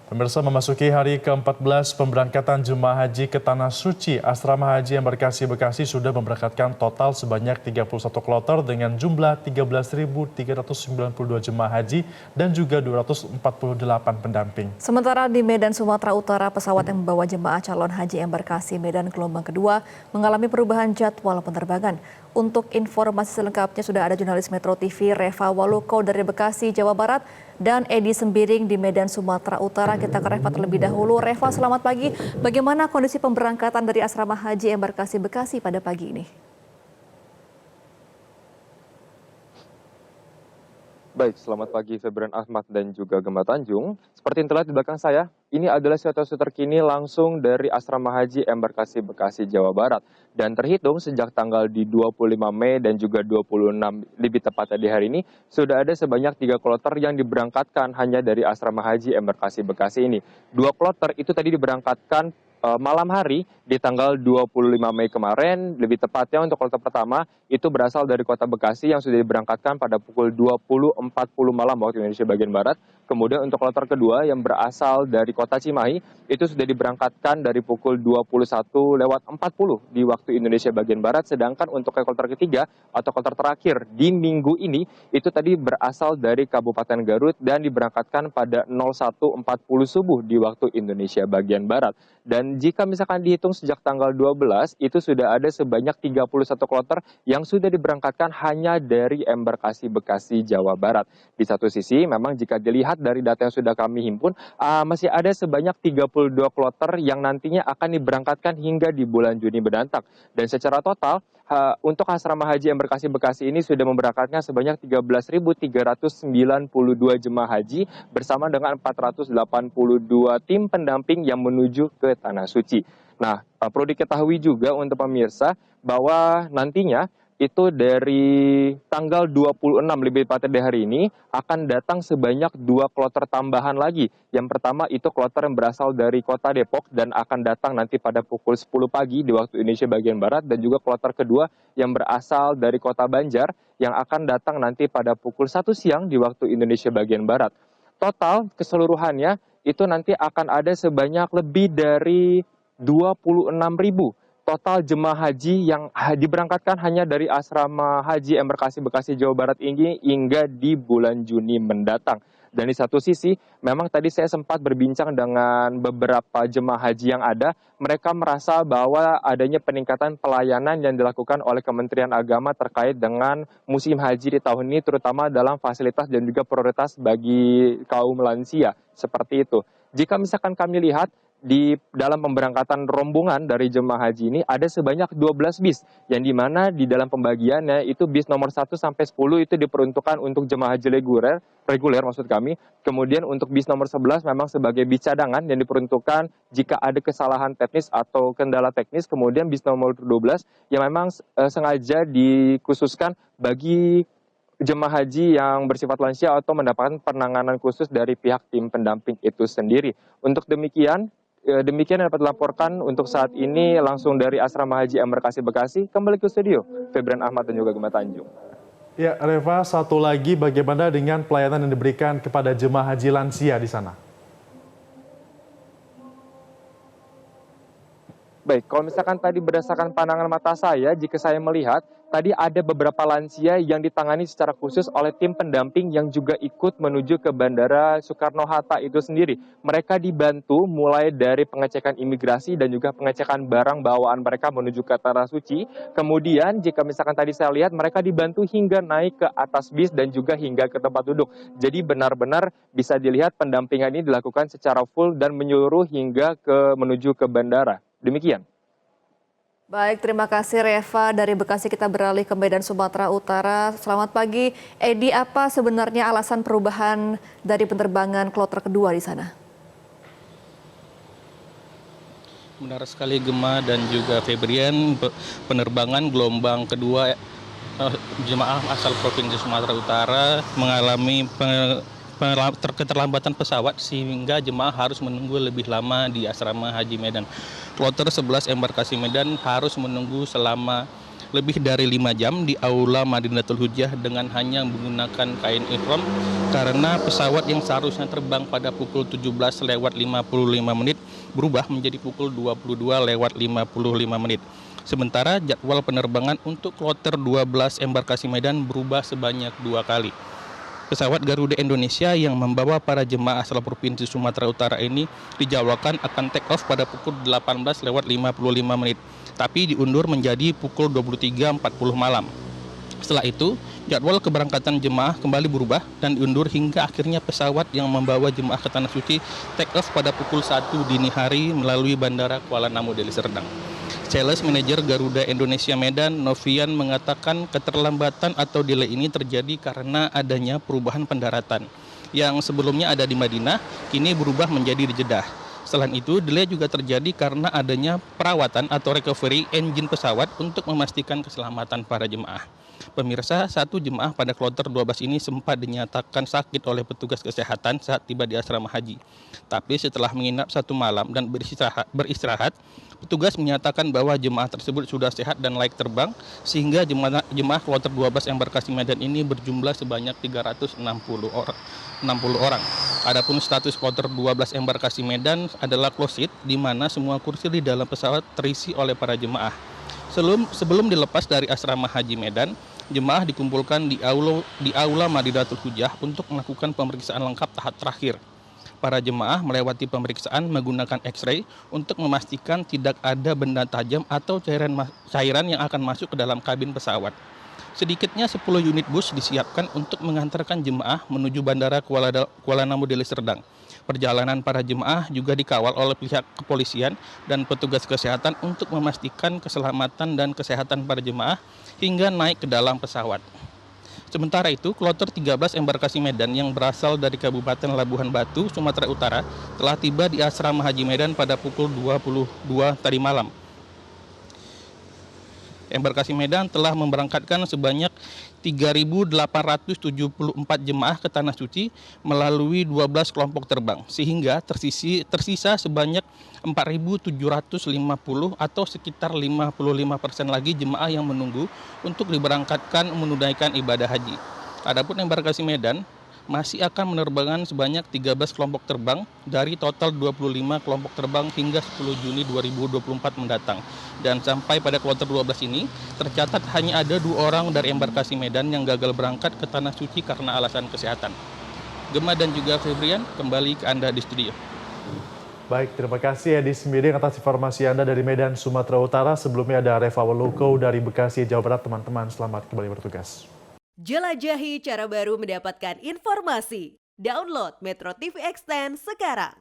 Pemirsa, memasuki hari ke-14 pemberangkatan jemaah haji ke Tanah Suci, Asrama Haji Embarkasi Bekasi sudah memberangkatkan total sebanyak 31 kloter dengan jumlah 13.392 jemaah haji dan juga 248 pendamping. Sementara di Medan, Sumatera Utara, pesawat yang membawa jemaah calon haji Embarkasi Medan gelombang kedua mengalami perubahan jadwal penerbangan. Untuk informasi selengkapnya sudah ada jurnalis Metro TV Reva Waluko dari Bekasi, Jawa Barat, dan Edi Sembiring di Medan, Sumatera Utara. Kita ke Reva terlebih dahulu. Reva, selamat pagi. Bagaimana kondisi pemberangkatan dari Asrama Haji Embarkasi Bekasi pada pagi ini? Baik, selamat pagi Febrian Ahmad dan juga Gemma Tanjung. Seperti yang terlihat di belakang saya, ini adalah situasi terkini langsung dari Asrama Haji Embarkasi Bekasi, Jawa Barat. Dan terhitung sejak tanggal di 25 Mei dan juga 26 lebih tepatnya di hari ini, sudah ada sebanyak 3 kloter yang diberangkatkan hanya dari Asrama Haji Embarkasi Bekasi ini. 2 kloter itu tadi diberangkatkan malam hari di tanggal 25 Mei kemarin, lebih tepatnya untuk kloter pertama itu berasal dari kota Bekasi yang sudah diberangkatkan pada pukul 20.40 malam waktu Indonesia bagian Barat. Kemudian untuk kloter kedua yang berasal dari kota Cimahi itu sudah diberangkatkan dari pukul 21.40 di waktu Indonesia bagian Barat. Sedangkan untuk kloter ketiga atau kloter terakhir di minggu ini itu tadi berasal dari Kabupaten Garut dan diberangkatkan pada 01.40 subuh di waktu Indonesia bagian Barat. Dan jika misalkan dihitung sejak tanggal 12, itu sudah ada sebanyak 31 kloter yang sudah diberangkatkan hanya dari Embarkasi Bekasi, Jawa Barat. Di satu sisi, memang jika dilihat dari data yang sudah kami himpun, masih ada sebanyak 32 kloter yang nantinya akan diberangkatkan hingga di bulan Juni mendatang. Dan secara total, untuk Asrama Haji Embarkasi Bekasi ini sudah memberangkatkan sebanyak 13.392 jemaah haji bersama dengan 482 tim pendamping yang menuju ke Tanah Suci. Nah, perlu diketahui juga untuk pemirsa bahwa nantinya itu dari tanggal 26 lebih tepatnya di hari ini akan datang sebanyak 2 kloter tambahan lagi. Yang pertama itu kloter yang berasal dari kota Depok dan akan datang nanti pada pukul 10 pagi di waktu Indonesia bagian Barat, dan juga kloter kedua yang berasal dari kota Banjar yang akan datang nanti pada pukul 1 siang di waktu Indonesia bagian Barat. Total keseluruhannya itu nanti akan ada sebanyak lebih dari 26.000 total jemaah haji yang diberangkatkan hanya dari Asrama Haji Embarkasi Bekasi, Jawa Barat ini hingga di bulan Juni mendatang. Dan di satu sisi, memang tadi saya sempat berbincang dengan beberapa jemaah haji yang ada. Mereka merasa bahwa adanya peningkatan pelayanan yang dilakukan oleh Kementerian Agama terkait dengan musim haji di tahun ini, terutama dalam fasilitas dan juga prioritas bagi kaum lansia. Seperti itu. Jika misalkan kami lihat, di dalam pemberangkatan rombongan dari jemaah haji ini ada sebanyak 12 bis yang dimana di dalam pembagiannya itu bis nomor 1 sampai 10 itu diperuntukkan untuk jemaah haji reguler maksud kami. Kemudian untuk bis nomor 11 memang sebagai bis cadangan yang diperuntukkan jika ada kesalahan teknis atau kendala teknis. Kemudian bis nomor 12 yang memang sengaja dikhususkan bagi jemaah haji yang bersifat lansia atau mendapatkan penanganan khusus dari pihak tim pendamping itu sendiri. Untuk demikian yang dapat dilaporkan untuk saat ini langsung dari Asrama Haji Embarkasi Bekasi. Kembali ke studio, Febrian Ahmad dan juga Gemma Tanjung. Ya, Reva, satu lagi bagaimana dengan pelayanan yang diberikan kepada jemaah haji lansia di sana? Baik, kalau misalkan tadi berdasarkan pandangan mata saya, jika saya melihat, tadi ada beberapa lansia yang ditangani secara khusus oleh tim pendamping yang juga ikut menuju ke Bandara Soekarno-Hatta itu sendiri. Mereka dibantu mulai dari pengecekan imigrasi dan juga pengecekan barang bawaan mereka menuju ke Tanah Suci. Kemudian jika misalkan tadi saya lihat, mereka dibantu hingga naik ke atas bis dan juga hingga ke tempat duduk. Jadi benar-benar bisa dilihat pendampingan ini dilakukan secara full dan menyeluruh hingga menuju ke bandara. Demikian. Baik, terima kasih Reva. Dari Bekasi kita beralih ke Medan, Sumatera Utara. Selamat pagi. Edi, apa sebenarnya alasan perubahan dari penerbangan kloter kedua di sana? Benar sekali Gemma dan juga Febrian, penerbangan gelombang kedua jemaah asal Provinsi Sumatera Utara mengalami keterlambatan pesawat sehingga jemaah harus menunggu lebih lama di Asrama Haji Medan. Kloter 11 Embarkasi Medan harus menunggu selama lebih dari 5 jam di Aula Madinatul Hujjah dengan hanya menggunakan kain ihram karena pesawat yang seharusnya terbang pada pukul 17:55 menit berubah menjadi pukul 22:55 menit. Sementara jadwal penerbangan untuk kloter 12 embarkasi Medan berubah sebanyak 2 kali. Pesawat Garuda Indonesia yang membawa para jemaah asal Provinsi Sumatera Utara ini dijadwalkan akan take off pada pukul 18:55 menit, tapi diundur menjadi pukul 23.40 malam. Setelah itu, jadwal keberangkatan jemaah kembali berubah dan diundur hingga akhirnya pesawat yang membawa jemaah ke Tanah Suci take off pada pukul 1 dini hari melalui Bandara Kuala Namu Deli Serdang. Sales Manager Garuda Indonesia Medan, Novian, mengatakan keterlambatan atau delay ini terjadi karena adanya perubahan pendaratan. Yang sebelumnya ada di Madinah, kini berubah menjadi di Jeddah. Selain itu, delay juga terjadi karena adanya perawatan atau recovery engine pesawat untuk memastikan keselamatan para jemaah. Pemirsa, satu jemaah pada kloter 12 ini sempat dinyatakan sakit oleh petugas kesehatan saat tiba di asrama haji. Tapi setelah menginap 1 malam dan beristirahat, petugas menyatakan bahwa jemaah tersebut sudah sehat dan layak terbang, sehingga jemaah kloter 12 embarkasi Medan ini berjumlah sebanyak 360 orang. Adapun status kloter 12 embarkasi Medan adalah closed seat, di mana semua kursi di dalam pesawat terisi oleh para jemaah. Sebelum dilepas dari asrama haji Medan, jemaah dikumpulkan di Aula Madinatul Hujjah untuk melakukan pemeriksaan lengkap tahap terakhir. Para jemaah melewati pemeriksaan menggunakan X-ray untuk memastikan tidak ada benda tajam atau cairan yang akan masuk ke dalam kabin pesawat. Sedikitnya 10 unit bus disiapkan untuk mengantarkan jemaah menuju Bandara Kuala Namu Deli Serdang. Perjalanan para jemaah juga dikawal oleh pihak kepolisian dan petugas kesehatan untuk memastikan keselamatan dan kesehatan para jemaah hingga naik ke dalam pesawat. Sementara itu, kloter 13 embarkasi Medan yang berasal dari Kabupaten Labuhan Batu, Sumatera Utara telah tiba di asrama haji Medan pada pukul 22 tadi malam. Embarkasi Medan telah memberangkatkan sebanyak 3.874 jemaah ke Tanah Suci melalui 12 kelompok terbang, sehingga tersisa sebanyak 4.750 atau sekitar 55% lagi jemaah yang menunggu untuk diberangkatkan menunaikan ibadah haji. Adapun embarkasi Medan masih akan menerbangkan sebanyak 13 kelompok terbang dari total 25 kelompok terbang hingga 10 Juni 2024 mendatang. Dan sampai pada kloter 12 ini, tercatat hanya ada 2 orang dari embarkasi Medan yang gagal berangkat ke Tanah Suci karena alasan kesehatan. Gemma dan juga Febrian, kembali ke Anda di studio. Baik, terima kasih Edi Sembiring atas informasi Anda dari Medan, Sumatera Utara. Sebelumnya ada Reva Waluko dari Bekasi, Jawa Barat. Teman-teman, selamat kembali bertugas. Jelajahi cara baru mendapatkan informasi. Download Metro TV Extend sekarang.